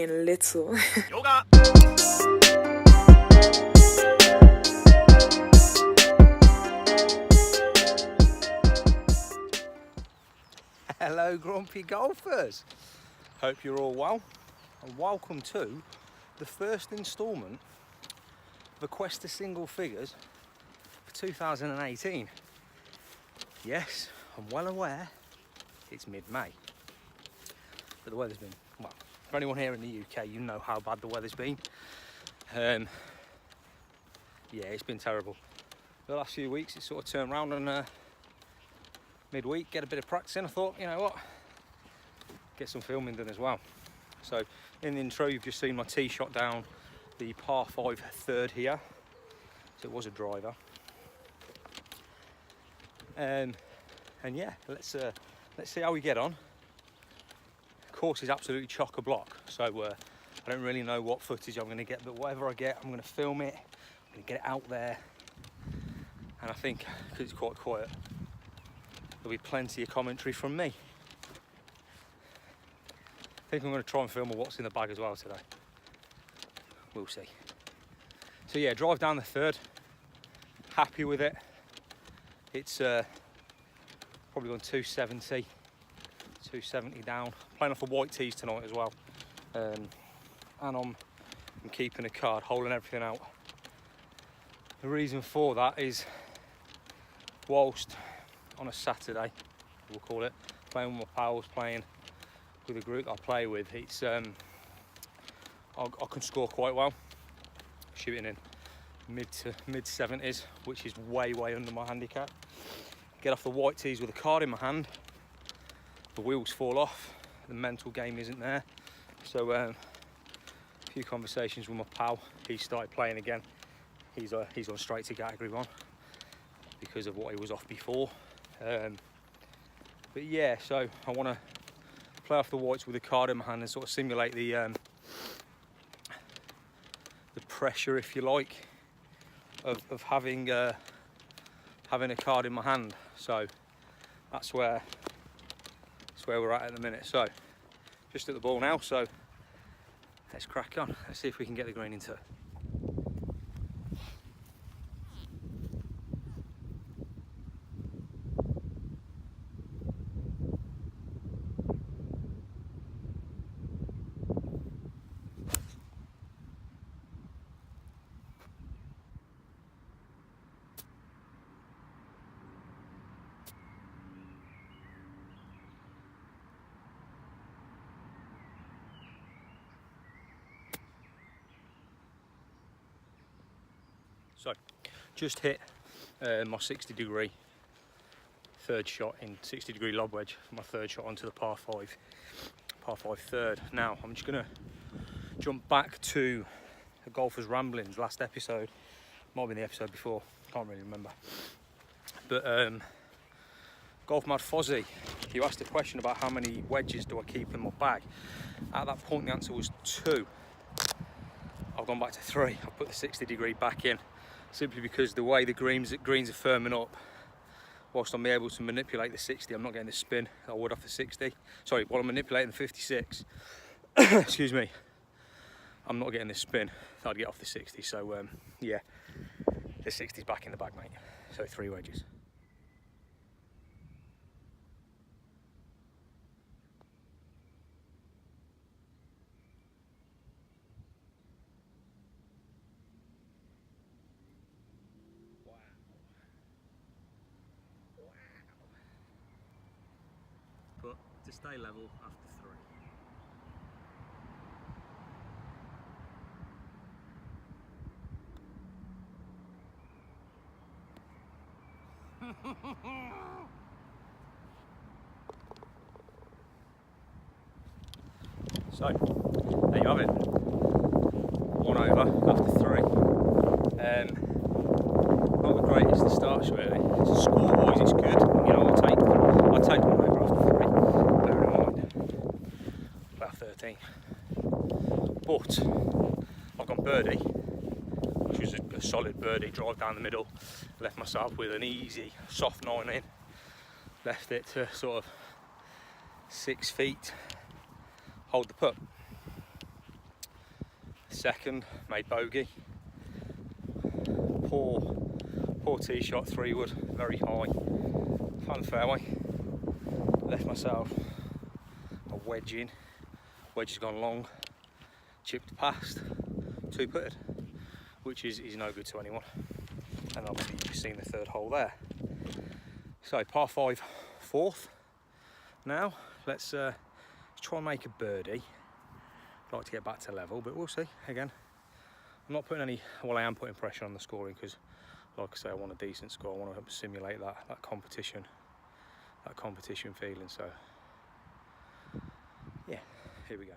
little. Yoga. Hello grumpy golfers, hope you're all well and welcome to the first instalment of a quest to single figures for 2018. Yes, I'm well aware it's mid-May, but the weather's been, well, for anyone here in the UK, you know how bad the weather's been. Yeah, it's been terrible. The last few weeks it's sort of turned around and midweek, get a bit of practice in. I thought, you know what, get some filming done as well. So in the intro you've just seen my tee shot down the par 5 third here. So it was a driver. And yeah, let's see how we get on. Course is absolutely chock-a-block, so I don't really know what footage I'm going to get, but whatever I get, I'm going to film it. I'm going to get it out there, and I think because it's quite quiet, there'll be plenty of commentary from me. I think I'm going to try and film what's in the bag as well today. We'll see. So yeah, drive down the third. Happy with it. It's probably going 270 down. Playing off the white tees tonight as well. And I'm keeping a card, holding everything out. The reason for that is, whilst on a Saturday, we'll call it, playing with my pals, playing with a group that I play with, it's I can score quite well, shooting in mid 70s, which is way under my handicap. Get off the white tees with a card in my hand, the wheels fall off, the mental game isn't there. So a few conversations with my pal, he started playing again. He's on straight to category 1 because of what he was off before. But yeah, so I want to play off the whites with a card in my hand and sort of simulate the pressure, if you like, of having a card in my hand. So that's where we're at the minute. So just at the ball now, so let's crack on. Let's see if we can get the green into it. So, just hit my 60-degree third shot in 60-degree lob wedge for my third shot onto the par 5 third. Now, I'm just going to jump back to the Golfer's Ramblings last episode. Might have been the episode before, can't really remember. But Golf Mad Fozzie, you asked a question about how many wedges do I keep in my bag. At that point, the answer was 2. I've gone back to 3. I've put the 60-degree back in, simply because the way the greens are firming up, whilst I'm able to manipulate the 60, I'm not getting the spin I would off the 60. Sorry, while I'm manipulating the 56, excuse me, I'm not getting the spin that I'd get off the 60. So yeah, the 60's back in the bag, mate. So 3 wedges. But to stay level after 3. So, there you have it. 1 over after 3. Not the greatest of starts really. Score-wise, it's good. You know, I'll take 1 over after 3. Bear in mind, about 13. But I've gone birdie, which was a solid birdie. Drive down the middle. Left myself with an easy, soft 9 in. Left it to sort of 6 feet. Hold the putt. second, made bogey. Poor tee shot, 3-wood, very high. Found the fairway. Left myself a wedge in. Wedge has gone long. Chipped past. 2-putted, which is no good to anyone. And obviously you've seen the third hole there. So par 5, 4th. Now let's try and make a birdie. I'd like to get back to level, but we'll see. Again, I'm not putting any, well, I am putting pressure on the scoring because, like I say, I want a decent score. I want to simulate that competition feeling. So yeah, here we go.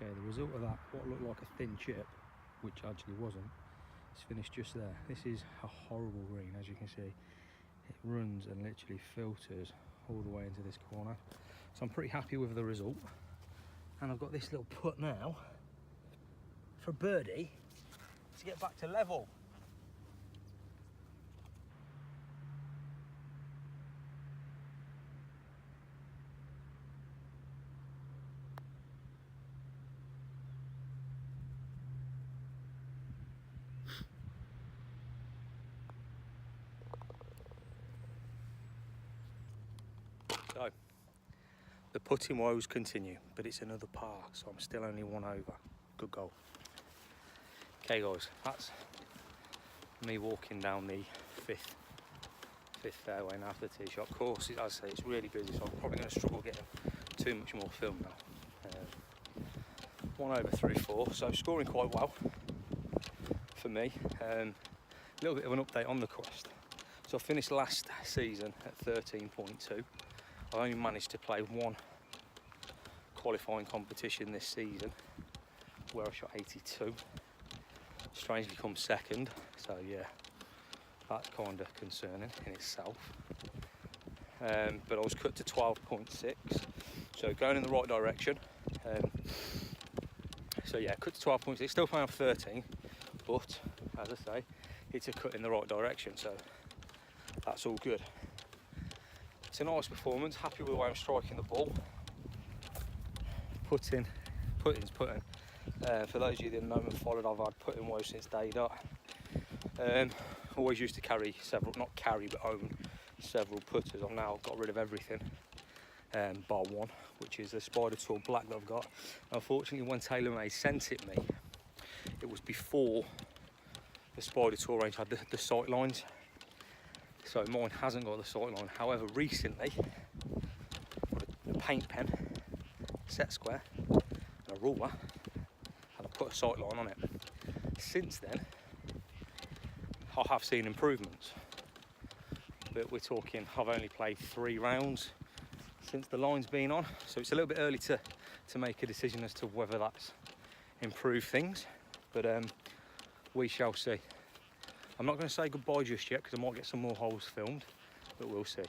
Okay, the result of that, what looked like a thin chip, which actually wasn't, it's finished just there. This is a horrible green, as you can see. It runs and literally filters all the way into this corner. So I'm pretty happy with the result. And I've got this little putt now for birdie to get back to level. So, the putting woes continue, but it's another par, so I'm still only 1 over. Good goal. Okay guys, that's me walking down the fifth fairway now after the tee shot. Of course, as I say, it's really busy, so I'm probably going to struggle getting too much more film now. 1 over through 4, so scoring quite well for me. A little bit of an update on the quest. So I finished last season at 13.2. I only managed to play 1 qualifying competition this season where I shot 82. Strangely come second, so yeah, that's kind of concerning in itself. But I was cut to 12.6, so going in the right direction. So yeah, cut to 12.6, still playing off 13, but as I say, it's a cut in the right direction, so that's all good. It's a nice performance, happy with the way I'm striking the ball. Putting's putting. For those of you that know and followed, I've had putting woes since day dot. Always used to carry several, not carry, but own several putters. I've now got rid of everything, bar 1, which is the Spider Tour Black that I've got. Unfortunately, when TaylorMade sent it me, it was before the Spider Tour range had the sight lines. So mine hasn't got the sight line. However, recently, a paint pen, set square, and a ruler, and I put a sight line on it. Since then, I have seen improvements. But we're talking, I've only played 3 rounds since the line's been on. So it's a little bit early to make a decision as to whether that's improved things. But we shall see. I'm not going to say goodbye just yet because I might get some more holes filmed, but we'll see.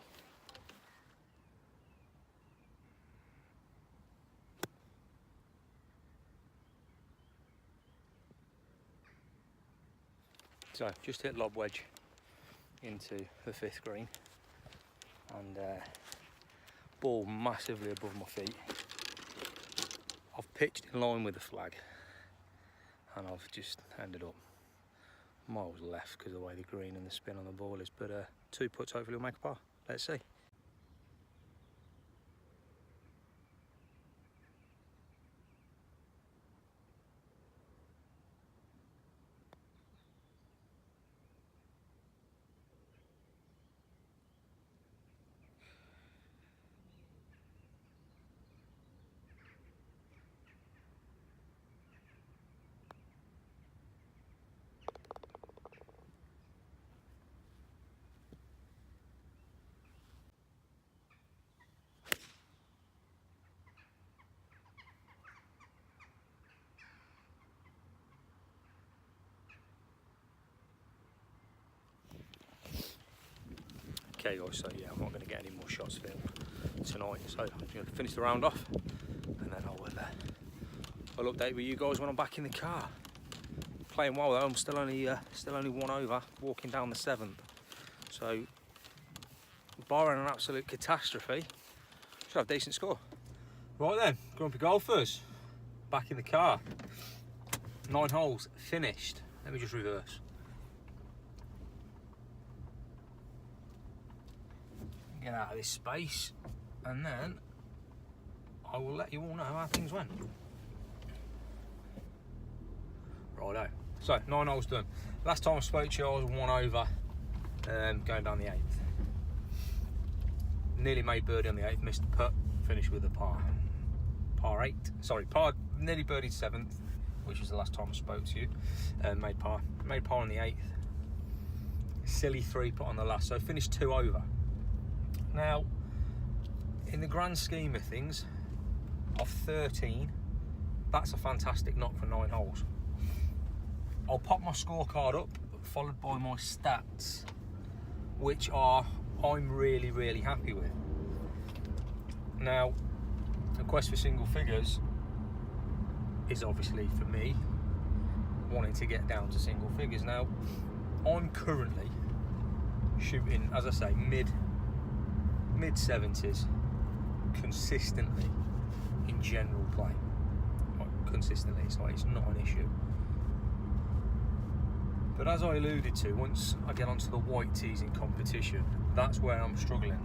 So just hit lob wedge into the 5th green, and ball massively above my feet. I've pitched in line with the flag, and I've just ended up miles left because of the way the green and the spin on the ball is, but 2 putts hopefully will make a par. Let's see. Okay guys, so yeah, I'm not going to get any more shots filmed tonight, so I'm going to finish the round off and then I'll update with you guys when I'm back in the car. Playing well though, I'm still only 1 over, walking down the 7th, so barring an absolute catastrophe, should have a decent score. Right then, grumpy golfers, back in the car. 9 holes finished. Let me just reverse. Get out of this space, and then I will let you all know how things went. Righto. So 9 holes done. Last time I spoke to you, I was 1 over, going down the 8th. Nearly made birdie on the 8th, missed the putt, finished with a par 8. Sorry, nearly birdied 7th, which was the last time I spoke to you. Made par on the 8th. Silly 3 putt on the last, so finished 2 over. Now, in the grand scheme of things, of 13, that's a fantastic knock for 9 holes. I'll pop my scorecard up, followed by my stats, which I'm really, really happy with. Now, the quest for single figures is obviously, for me, wanting to get down to single figures. Now, I'm currently shooting, as I say, mid-70s consistently in general play. Consistently, so it's not an issue. But as I alluded to, once I get onto the white tees in competition, that's where I'm struggling.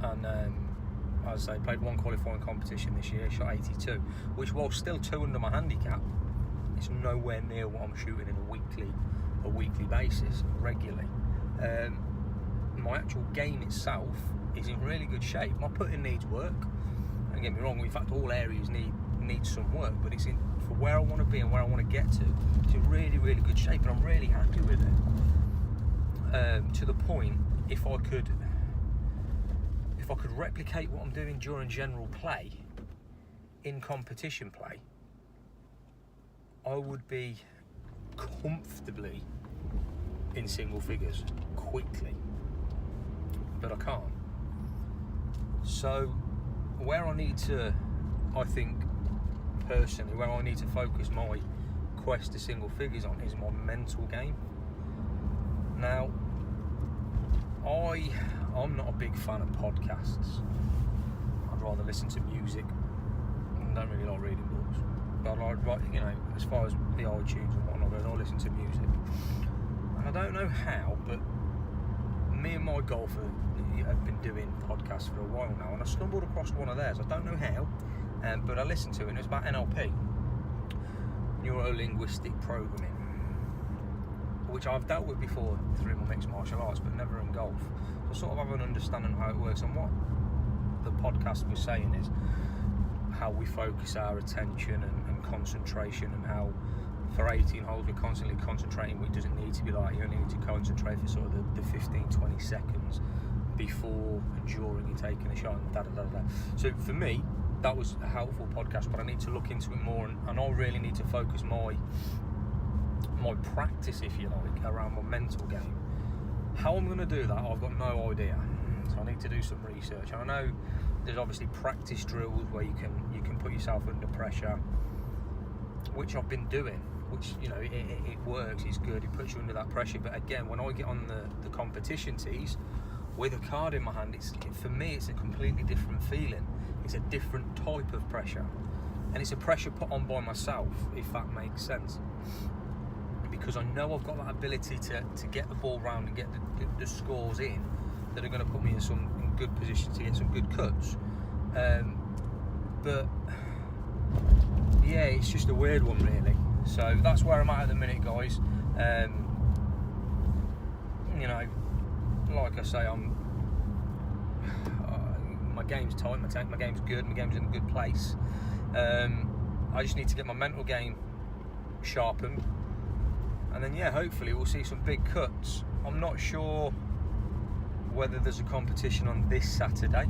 And as I say, played 1 qualifying competition this year, shot 82, which, while still 2 under my handicap, it's nowhere near what I'm shooting in a weekly basis, regularly. My actual game itself is in really good shape. My putting needs work. Don't get me wrong, in fact all areas need some work, but it's for where I want to be and where I want to get to, it's in really, really good shape, and I'm really happy with it. To the point, if I could replicate what I'm doing during general play in competition play, I would be comfortably in single figures quickly, but I can't. So where I need to, I think personally, where I need to focus my quest to single figures on is my mental game. Now, I'm not a big fan of podcasts. I'd rather listen to music. I don't really like reading books, but I like, you know, as far as the iTunes and whatnot goes, I listen to music. And I don't know how, but me and my golfer have been doing podcasts for a while now, and I stumbled across one of theirs. I don't know how, but I listened to it, and it was about NLP, neuro-linguistic programming, which I've dealt with before through my mixed martial arts, but never in golf. So I sort of have an understanding of how it works, and what the podcast was saying is how we focus our attention and concentration, and how for 18 holes we're constantly concentrating. It doesn't need to be like, you only need to concentrate for sort of the 15-20 seconds before and during you're taking a shot, and da-da-da-da. So for me, that was a helpful podcast, but I need to look into it more, and I really need to focus my practice, if you like, around my mental game. How I'm going to do that, I've got no idea. So I need to do some research. And I know there's obviously practice drills where you can put yourself under pressure, which I've been doing, which, you know, it works, it's good, it puts you under that pressure. But again, when I get on the competition tees with a card in my hand, for me it's a completely different feeling. It's a different type of pressure, and it's a pressure put on by myself, if that makes sense, because I know I've got that ability to get the ball round and get the scores in that are going to put me in good position to get some good cuts. But yeah, it's just a weird one really. So that's where I'm at the minute, guys. You know, like I say, my game's tight, my game's good, my game's in a good place. I just need to get my mental game sharpened, and then yeah, hopefully we'll see some big cuts. I'm not sure whether there's a competition on this Saturday.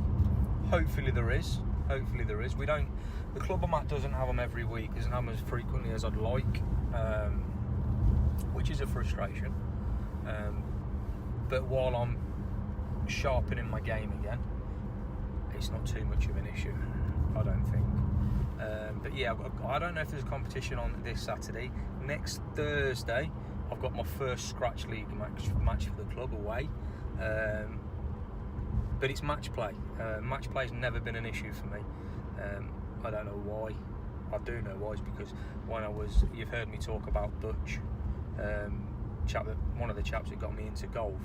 Hopefully there is. The club I'm at doesn't have them every week, doesn't have them as frequently as I'd like, which is a frustration. But while I'm sharpening my game again, it's not too much of an issue, I don't think. But yeah, I don't know if there's a competition on this Saturday. Next Thursday, I've got my first Scratch League match for the club away. But it's match play. Match play's never been an issue for me. I don't know why. I do know why. It's because when you've heard me talk about Dutch. One of the chaps that got me into golf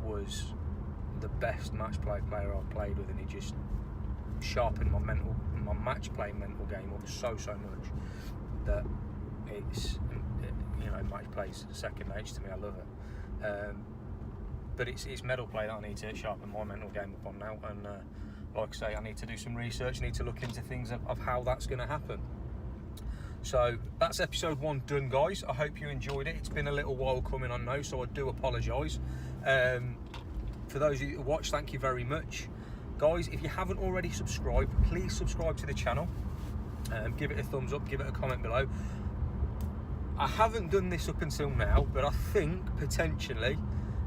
was the best match play player I've played with, and he just sharpened my match play mental game up so much that it's, match play's second nature to me. I love it. But it's medal play that I need to sharpen my mental game up on now, and like I say, I need to do some research, need to look into things of how that's going to happen. So that's episode 1 done, guys. I hope you enjoyed it. It's been a little while coming, I know, so I do apologise. For those of you who watch, thank you very much. Guys, if you haven't already subscribed, please subscribe to the channel. Give it a thumbs up, give it a comment below. I haven't done this up until now, but I think potentially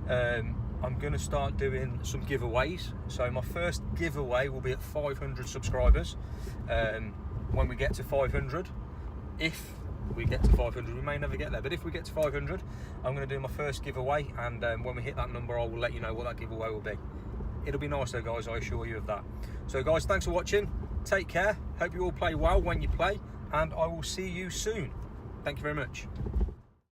I'm going to start doing some giveaways. So my first giveaway will be at 500 subscribers. When we get to 500, if we get to 500, we may never get there, but if we get to 500, I'm going to do my first giveaway, and when we hit that number, I will let you know what that giveaway will be. It'll be nice though, guys, I assure you of that. So guys, thanks for watching, take care, hope you all play well when you play, and I will see you soon. Thank you very much.